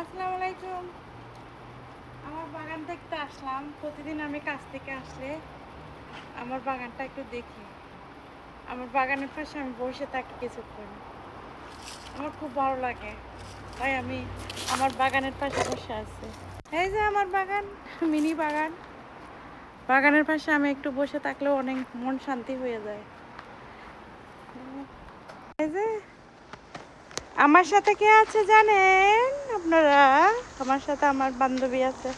আসসালামু আলাইকুম। আমার বাগান দেখতে আসলাম। প্রতিদিন আমি কাজ থেকে আসলে আমার বাগানটা একটু দেখি। আমার বাগানের পাশে আমি বসে থাকি কিছুক্ষণ। আমার খুব ভালো লাগে। তাই আমি আমার বাগানের পাশে বসে আছি। এই যে আমার বাগান, মিনি বাগান। বাগানের পাশে আমি একটু বসে থাকলেও অনেক মন শান্তি হয়ে যায়। এই যে আমার সাথে কে আছে জানেন আপনারা? আমার সাথে আমার বান্ধবী আছে।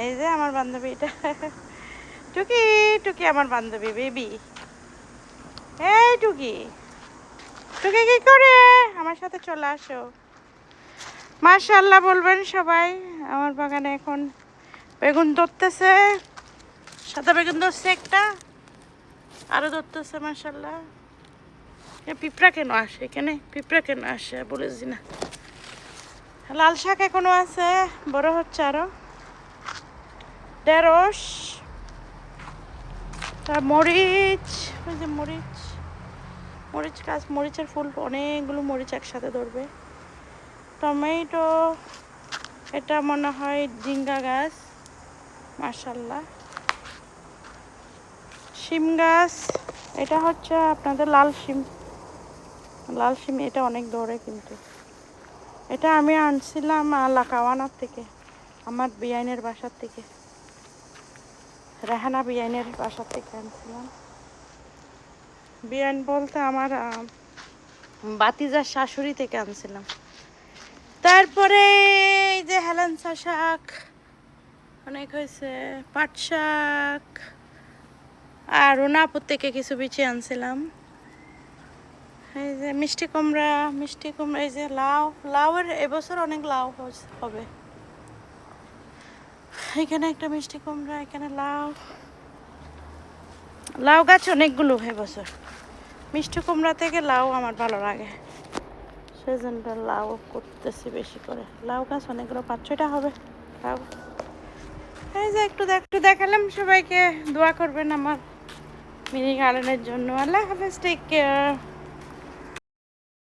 এই যে আমার বান্ধবীটা টুকি, টুকি আমার বান্ধবী বেবি। এই টুকি, টুকি কি করে? আমার সাথে চলে আসো। মাশাআল্লাহ বলবেন সবাই। আমার বাগানে এখন বেগুন ধরতেছে, সাদা বেগুন ধরছে একটা, আরো ধরতেছে মাশাআল্লাহ। পিঁপড়া কেন আসে এখানে? পিঁপড়া কেন আসে বলেছি না। লাল শাক এখনো আছে, বড় হচ্ছে আরো। ঢেঁড়স, তার মরিচ, ওই যে মরিচ, মরিচ গাছ, মরিচের ফুল, অনেকগুলো মরিচ একসাথে ধরবে। টমেটো, এটা মনে হয় ঝিঙ্গা গাছ, মাশাআল্লাহ। শিম গাছ, এটা হচ্ছে আপনাদের লাল শিম। লাল শিম এটা অনেক ধরে কিন্তু। এটা আমি আনছিলাম লাকাওয়ানার থেকে, আমার বিয়াইনের বাসার থেকে, রেহানা বিয়াইনের বাসার থেকে আনছিলাম। বিয়াইন বলতে আমার বাতিজার শাশুড়ি থেকে আনছিলাম। তারপরে এই যে হেলেঞ্চা শাক অনেক হয়েছে, পাট শাক, আর রুনাপুর থেকে কিছু বিচি আনছিলাম। এই যে মিষ্টি কুমড়া, মিষ্টি কুমড়া, এই যে লাউ, লাউয়ের এবছর অনেক লাউ হবে। এখানে একটা মিষ্টি কুমড়া, এখানে লাউ, লাউ গাছ অনেকগুলো এবছর। মিষ্টি কুমড়া থেকে লাউ আমার ভালো লাগে, সেজন্য লাউ করতেছি বেশি করে। লাউ গাছ অনেকগুলো, 5-6টা হবে লাউ। এই যে একটু দেখালাম সবাইকে। দোয়া করবেন আমার মিনি গার্ডেনের জন্য। আল্লাহ হাফেজ, টেক কেয়ার।